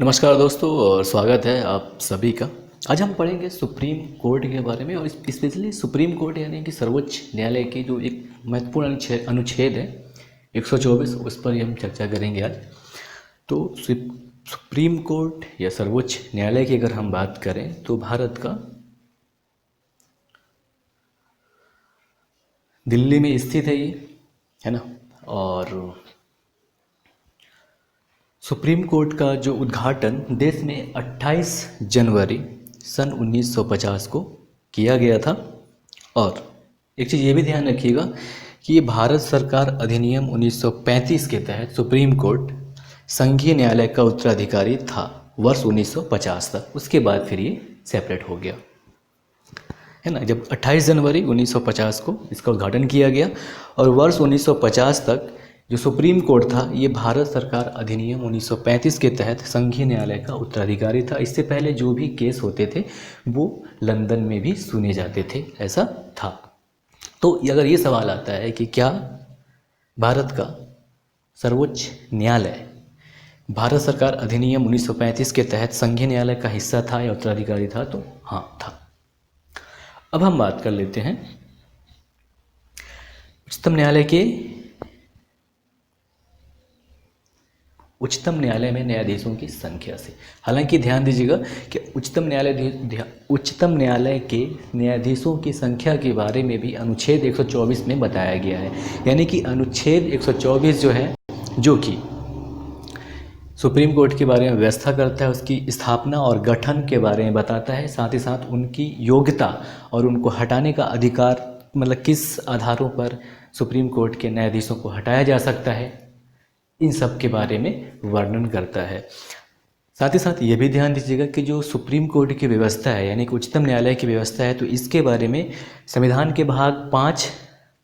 नमस्कार दोस्तों और स्वागत है आप सभी का। आज हम पढ़ेंगे सुप्रीम कोर्ट के बारे में और स्पेशली सुप्रीम कोर्ट यानी कि सर्वोच्च न्यायालय की जो एक महत्वपूर्ण अनुच्छेद है 124, उस पर ही हम चर्चा करेंगे आज। तो सुप्रीम कोर्ट या सर्वोच्च न्यायालय की अगर हम बात करें तो भारत का दिल्ली में स्थित है, ये है ना। और सुप्रीम कोर्ट का जो उद्घाटन देश में 28 जनवरी सन 1950 को किया गया था। और एक चीज़ ये भी ध्यान रखिएगा कि ये भारत सरकार अधिनियम 1935 के तहत सुप्रीम कोर्ट संघीय न्यायालय का उत्तराधिकारी था वर्ष 1950 तक। उसके बाद फिर ये सेपरेट हो गया, है ना। जब 28 जनवरी 1950 को इसका उद्घाटन किया गया और वर्ष 1950 तक जो सुप्रीम कोर्ट था ये भारत सरकार अधिनियम 1935 के तहत संघीय न्यायालय का उत्तराधिकारी था। इससे पहले जो भी केस होते थे वो लंदन में भी सुने जाते थे, ऐसा था। तो अगर ये सवाल आता है कि क्या भारत का सर्वोच्च न्यायालय भारत सरकार अधिनियम 1935 के तहत संघीय न्यायालय का हिस्सा था या उत्तराधिकारी था, तो हाँ था। अब हम बात कर लेते हैं उच्चतम न्यायालय में न्यायाधीशों की संख्या से। हालांकि ध्यान दीजिएगा कि उच्चतम न्यायालय के न्यायाधीशों की संख्या के बारे में भी अनुच्छेद 124 में बताया गया है। यानी कि अनुच्छेद 124 जो है, जो कि सुप्रीम कोर्ट के बारे में व्यवस्था करता है, उसकी स्थापना और गठन के बारे में बताता है, साथ ही साथ उनकी योग्यता और उनको हटाने का अधिकार, मतलब किस आधारों पर सुप्रीम कोर्ट के न्यायाधीशों को हटाया जा सकता है, इन सब के बारे में वर्णन करता है। साथ ही साथ ये भी ध्यान दीजिएगा कि जो सुप्रीम कोर्ट की व्यवस्था है यानी कि उच्चतम न्यायालय की व्यवस्था है, तो इसके बारे में संविधान के भाग 5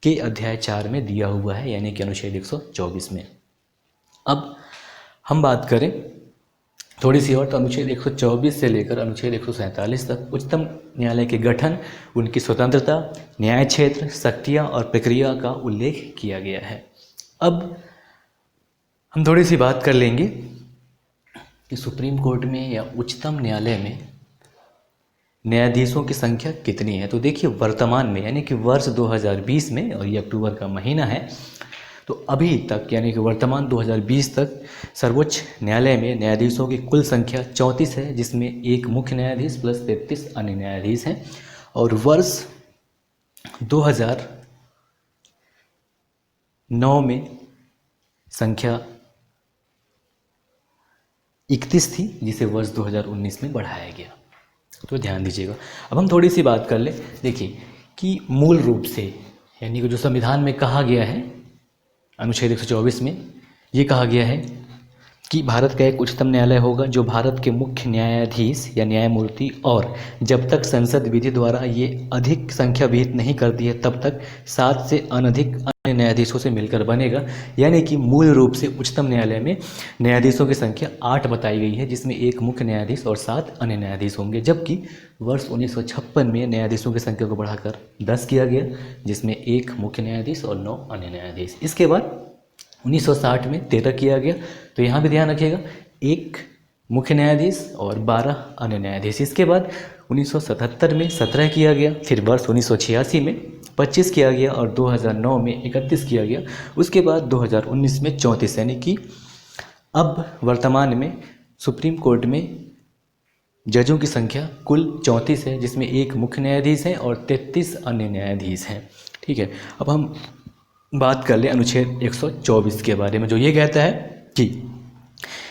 के अध्याय 4 में दिया हुआ है, यानी कि अनुच्छेद 124 में। अब हम बात करें थोड़ी सी और, तो अनुच्छेद 124 से लेकर अनुच्छेद 147 तक उच्चतम न्यायालय के गठन, उनकी स्वतंत्रता, न्याय क्षेत्र, शक्तियाँ और प्रक्रिया का उल्लेख किया गया है। अब हम थोड़ी सी बात कर लेंगे कि सुप्रीम कोर्ट में या उच्चतम न्यायालय में न्यायाधीशों की संख्या कितनी है। तो देखिए, वर्तमान में यानी कि वर्ष 2020 में, और ये अक्टूबर का महीना है, तो अभी तक यानी कि वर्तमान 2020 तक सर्वोच्च न्यायालय में न्यायाधीशों की कुल संख्या 34 है, जिसमें एक मुख्य न्यायाधीश प्लस 33 अन्य न्यायाधीश हैं। और वर्ष 2009 में संख्या 31 थी, जिसे वर्ष 2019 में बढ़ाया गया। तो ध्यान दीजिएगा। अब हम थोड़ी सी बात कर ले। देखिए कि मूल रूप से यानी कि जो संविधान में कहा गया है, अनुच्छेद 124 में ये कहा गया है कि भारत का एक उच्चतम न्यायालय होगा जो भारत के मुख्य न्यायाधीश या न्यायमूर्ति, और जब तक संसद विधि द्वारा ये अधिक संख्या विहित नहीं करती है तब तक 7 से अनधिक अन्य न्यायाधीशों से मिलकर बनेगा। यानी कि मूल रूप से उच्चतम न्यायालय में न्यायाधीशों की संख्या 8 बताई गई है, जिसमें एक मुख्य न्यायाधीश और 7 अन्य न्यायाधीश होंगे। जबकि वर्ष 1956 में न्यायाधीशों की संख्या को बढ़ाकर 10 किया गया, जिसमें एक मुख्य न्यायाधीश और 9 अन्य न्यायाधीश। इसके बाद 1960 में 13 किया गया। तो यहाँ भी ध्यान रखिएगा, एक मुख्य न्यायाधीश और 12 अन्य न्यायाधीश। इसके बाद 1977 में 17 किया गया, फिर वर्ष 1986 में 25 किया गया और 2009 में 31 किया गया। उसके बाद 2019 में 34, यानी कि अब वर्तमान में सुप्रीम कोर्ट में जजों की संख्या कुल 34 है, जिसमें एक मुख्य न्यायाधीश है और 33 अन्य न्यायाधीश हैं। ठीक है। अब हम बात कर लें अनुच्छेद 124 के बारे में, जो ये कहता है कि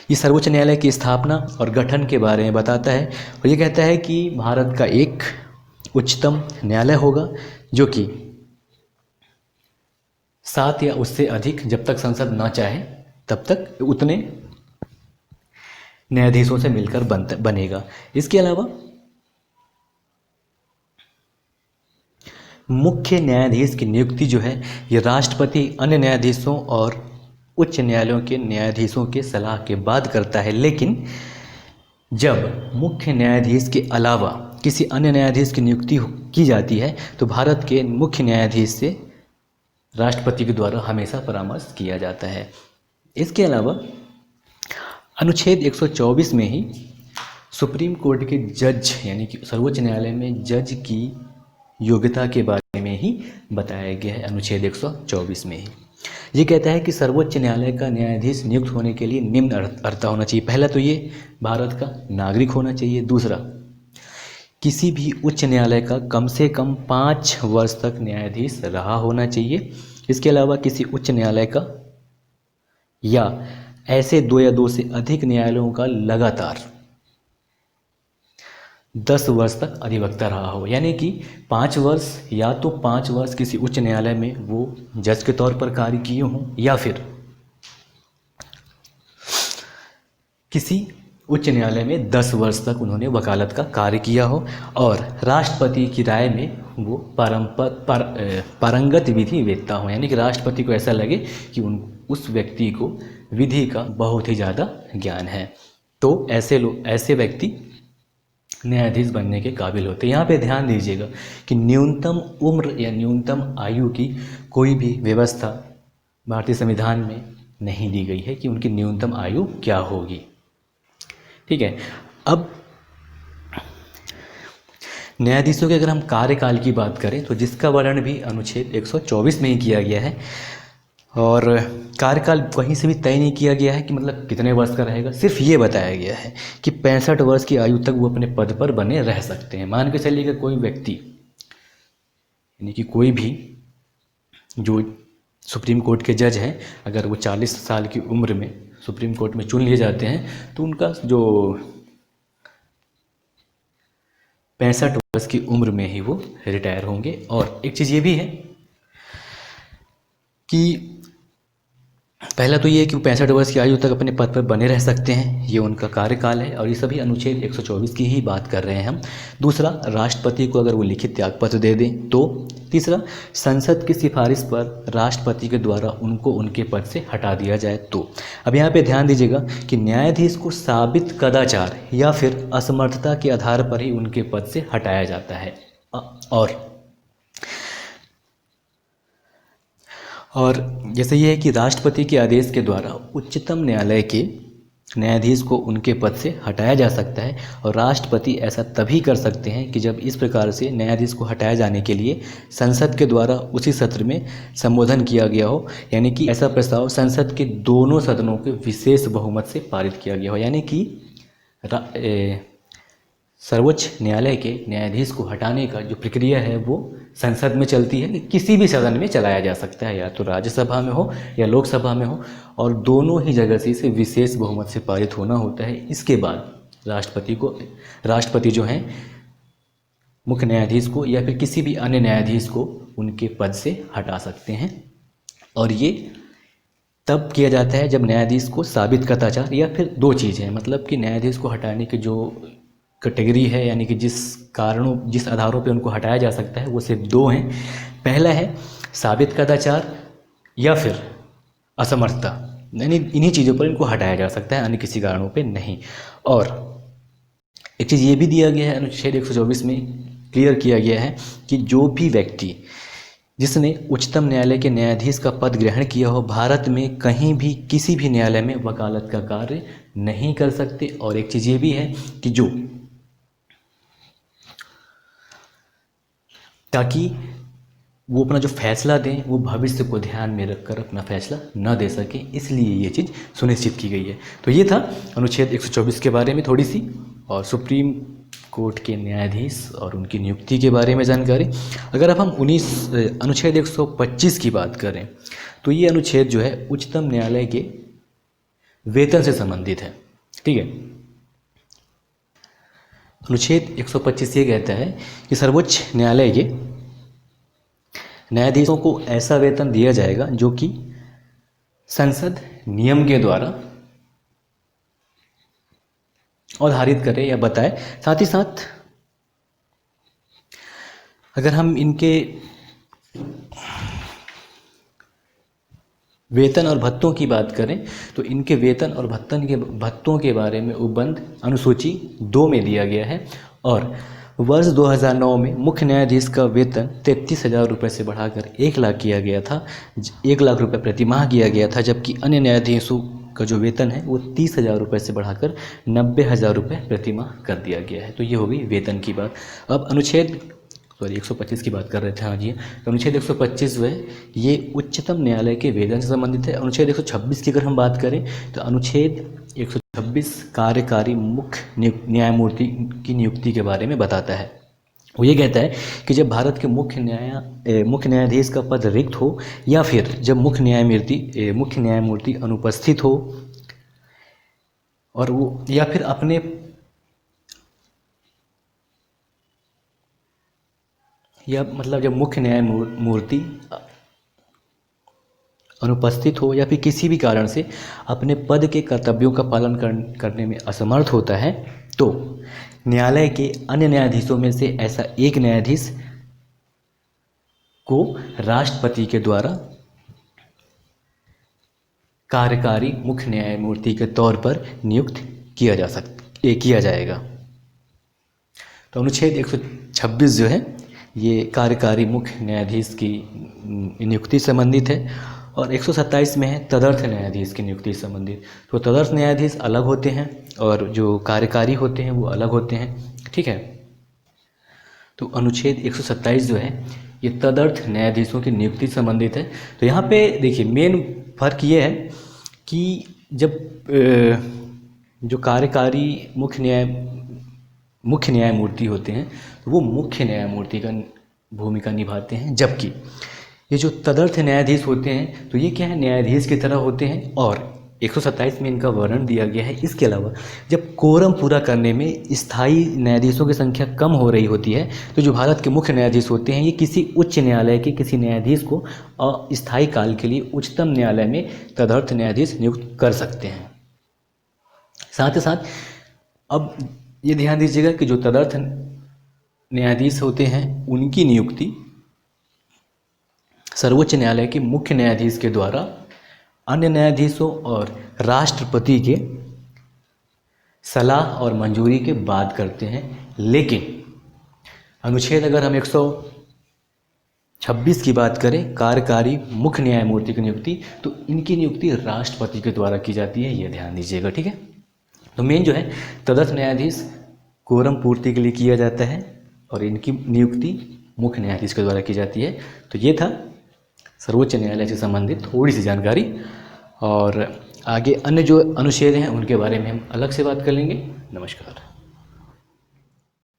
ये सर्वोच्च न्यायालय की स्थापना और गठन के बारे में बताता है। और ये कहता है कि भारत का एक उच्चतम न्यायालय होगा जो कि 7 या उससे अधिक, जब तक संसद ना चाहे तब तक, उतने न्यायाधीशों से मिलकर बनेगा। इसके अलावा मुख्य न्यायाधीश की नियुक्ति जो है ये राष्ट्रपति अन्य न्यायाधीशों और उच्च न्यायालयों के न्यायाधीशों के सलाह के बाद करता है। लेकिन जब मुख्य न्यायाधीश के अलावा किसी अन्य न्यायाधीश की नियुक्ति की जाती है तो भारत के मुख्य न्यायाधीश से राष्ट्रपति के द्वारा हमेशा परामर्श किया जाता है। इसके अलावा अनुच्छेद 124 में ही सुप्रीम कोर्ट के जज यानी कि सर्वोच्च न्यायालय में जज की योग्यता के बारे में ही बताया गया है। अनुच्छेद 124 में ही ये कहता है कि सर्वोच्च न्यायालय का न्यायाधीश नियुक्त होने के लिए निम्न अर्हता होना चाहिए। पहला तो ये भारत का नागरिक होना चाहिए। दूसरा, किसी भी उच्च न्यायालय का कम से कम 5 वर्ष तक न्यायाधीश रहा होना चाहिए। इसके अलावा किसी उच्च न्यायालय का या ऐसे 2 या 2 से अधिक न्यायालयों का लगातार 10 वर्ष तक अधिवक्ता रहा हो। यानी कि 5 वर्ष, या तो 5 वर्ष किसी उच्च न्यायालय में वो जज के तौर पर कार्य किए हों, या फिर किसी उच्च न्यायालय में 10 वर्ष तक उन्होंने वकालत का कार्य किया हो और राष्ट्रपति की राय में वो पारंगत विधि वेत्ता हो। यानी कि राष्ट्रपति को ऐसा लगे कि उस व्यक्ति को विधि का बहुत ही ज़्यादा ज्ञान है, तो ऐसे व्यक्ति न्यायाधीश बनने के काबिल होते हैं। यहाँ पे ध्यान दीजिएगा कि न्यूनतम उम्र या न्यूनतम आयु की कोई भी व्यवस्था भारतीय संविधान में नहीं दी गई है कि उनकी न्यूनतम आयु क्या होगी। ठीक है। अब न्यायाधीशों के अगर हम कार्यकाल की बात करें तो जिसका वर्णन भी अनुच्छेद 124 में ही किया गया है, और कार्यकाल कहीं से भी तय नहीं किया गया है कि मतलब कितने वर्ष का रहेगा। सिर्फ ये बताया गया है कि 65 वर्ष की आयु तक वो अपने पद पर बने रह सकते हैं। मान के चलिएगा कोई व्यक्ति यानी कि कोई भी जो सुप्रीम कोर्ट के जज हैं, अगर वो 40 साल की उम्र में सुप्रीम कोर्ट में चुन लिए जाते हैं तो उनका जो 65 वर्ष की उम्र में ही वो रिटायर होंगे। और एक चीज़ ये भी है कि पहला तो ये है कि वो 65 वर्ष की आयु तक अपने पद पर बने रह सकते हैं, ये उनका कार्यकाल है, और ये सभी अनुच्छेद 124 की ही बात कर रहे हैं हम। दूसरा, राष्ट्रपति को अगर वो लिखित त्यागपत्र दे दें तो। तीसरा, संसद की सिफारिश पर राष्ट्रपति के द्वारा उनको उनके पद से हटा दिया जाए तो। अब यहाँ पे ध्यान दीजिएगा कि न्यायाधीश को साबित कदाचार या फिर असमर्थता के आधार पर ही उनके पद से हटाया जाता है। और जैसे ये है कि राष्ट्रपति के आदेश के द्वारा उच्चतम न्यायालय के न्यायाधीश को उनके पद से हटाया जा सकता है, और राष्ट्रपति ऐसा तभी कर सकते हैं कि जब इस प्रकार से न्यायाधीश को हटाए जाने के लिए संसद के द्वारा उसी सत्र में संबोधन किया गया हो। यानी कि ऐसा प्रस्ताव संसद के दोनों सदनों के विशेष बहुमत से पारित किया गया हो। यानी कि सर्वोच्च न्यायालय के न्यायाधीश को हटाने का जो प्रक्रिया है वो संसद में चलती है, किसी भी सदन में चलाया जा सकता है, या तो राज्यसभा में हो या लोकसभा में हो, और दोनों ही जगह से इसे विशेष बहुमत से पारित होना होता है। इसके बाद राष्ट्रपति जो हैं मुख्य न्यायाधीश को या फिर किसी भी अन्य न्यायाधीश को उनके पद से हटा सकते हैं। और ये तब किया जाता है जब न्यायाधीश को साबित कदाचार, या फिर 2 चीज़ें, मतलब कि न्यायाधीश को हटाने की जो कैटेगरी है, यानी कि जिस आधारों पे उनको हटाया जा सकता है वो सिर्फ 2 हैं। पहला है साबित कदाचार या फिर असमर्थता, यानी इन्हीं चीज़ों पर इनको हटाया जा सकता है, अन्य किसी कारणों पे नहीं। और एक चीज़ ये भी दिया गया है, अनुच्छेद 124 में क्लियर किया गया है कि जो भी व्यक्ति जिसने उच्चतम न्यायालय के न्यायाधीश का पद ग्रहण किया हो, भारत में कहीं भी किसी भी न्यायालय में वकालत का कार्य नहीं कर सकते। और एक चीज़ ये भी है कि जो ताकि वो अपना जो फैसला दें वो भविष्य को ध्यान में रखकर अपना फैसला न दे सकें, इसलिए ये चीज़ सुनिश्चित की गई है। तो ये था अनुच्छेद 124 के बारे में थोड़ी सी, और सुप्रीम कोर्ट के न्यायाधीश और उनकी नियुक्ति के बारे में जानकारी। अगर अब हम अनुच्छेद 125 की बात करें तो ये अनुच्छेद जो है उच्चतम न्यायालय के वेतन से संबंधित है। ठीक है। अनुच्छेद 125 ये कहता है कि सर्वोच्च न्यायालय के न्यायाधीशों को ऐसा वेतन दिया जाएगा जो कि संसद नियम के द्वारा आधारित करे या बताए। साथ ही साथ अगर हम इनके वेतन और भत्तों की बात करें तो इनके वेतन और भत्तों के बारे में उपबंध अनुसूची 2 में दिया गया है। और वर्ष 2009 में मुख्य न्यायाधीश का वेतन 33,000 रुपये से बढ़ाकर 1 लाख किया गया था, 1 लाख रुपये प्रति माह किया गया था, जबकि अन्य न्यायाधीशों का जो वेतन है वो 30,000 रुपये से बढ़ाकर 90,000 रुपये प्रतिमाह कर दिया गया है। तो ये हो गई वेतन की बात। अब अनुच्छेद 125 की बात कर रहे थे, हाँ जी। तो अनुच्छेद 125 जो है ये उच्चतम न्यायालय के वेतन से संबंधित है। अनुच्छेद 126 की अगर हम बात करें तो अनुच्छेद 126 कार्यकारी मुख्य न्यायमूर्ति की नियुक्ति के बारे में बताता है। वो ये कहता है कि जब भारत के मुख्य न्यायाधीश का पद रिक्त हो या फिर जब मुख्य न्यायमूर्ति अनुपस्थित हो और वो या फिर अपने जब मुख्य न्यायमूर्ति अनुपस्थित हो या फिर किसी भी कारण से अपने पद के कर्तव्यों का पालन करने में असमर्थ होता है, तो न्यायालय के अन्य न्यायाधीशों में से ऐसा एक न्यायाधीश को राष्ट्रपति के द्वारा कार्यकारी मुख्य न्यायमूर्ति के तौर पर नियुक्त किया जाएगा। तो अनुच्छेद 126 जो है ये कार्यकारी मुख्य न्यायाधीश की नियुक्ति संबंधित है और 127 में है तदर्थ न्यायाधीश की नियुक्ति संबंधित। तो तदर्थ न्यायाधीश अलग होते हैं और जो कार्यकारी होते हैं वो अलग होते हैं, ठीक है। तो अनुच्छेद 127 जो है ये तदर्थ न्यायाधीशों की नियुक्ति संबंधित है। तो यहाँ पे देखिए मेन फर्क ये है कि जब जो कार्यकारी मुख्य न्यायमूर्ति होते हैं तो वो मुख्य न्यायमूर्ति का भूमिका निभाते हैं, जबकि ये जो तदर्थ न्यायाधीश होते हैं तो ये क्या है, न्यायाधीश की तरह होते हैं और 127 में इनका वर्णन दिया गया है। इसके अलावा जब कोरम पूरा करने में स्थायी न्यायाधीशों की संख्या कम हो रही होती है तो जो भारत के मुख्य न्यायाधीश होते हैं ये किसी उच्च न्यायालय के किसी न्यायाधीश को अस्थायी काल के लिए उच्चतम न्यायालय में तदर्थ न्यायाधीश नियुक्त कर सकते हैं। साथ ही साथ अब ये ध्यान दीजिएगा कि जो तदर्थ न्यायाधीश होते हैं उनकी नियुक्ति सर्वोच्च न्यायालय के मुख्य न्यायाधीश के द्वारा अन्य न्यायाधीशों और राष्ट्रपति के सलाह और मंजूरी के बाद करते हैं। लेकिन अनुच्छेद अगर हम 126 की बात करें कार्यकारी मुख्य न्यायमूर्ति की नियुक्ति, तो इनकी नियुक्ति राष्ट्रपति के द्वारा की जाती है, ये ध्यान दीजिएगा, ठीक है। तो मेन जो है तदर्थ न्यायाधीश कोरम पूर्ति के लिए किया जाता है और इनकी नियुक्ति मुख्य न्यायाधीश के द्वारा की जाती है। तो ये था सर्वोच्च न्यायालय से संबंधित थोड़ी सी जानकारी, और आगे अन्य जो अनुच्छेद हैं उनके बारे में हम अलग से बात कर लेंगे। नमस्कार।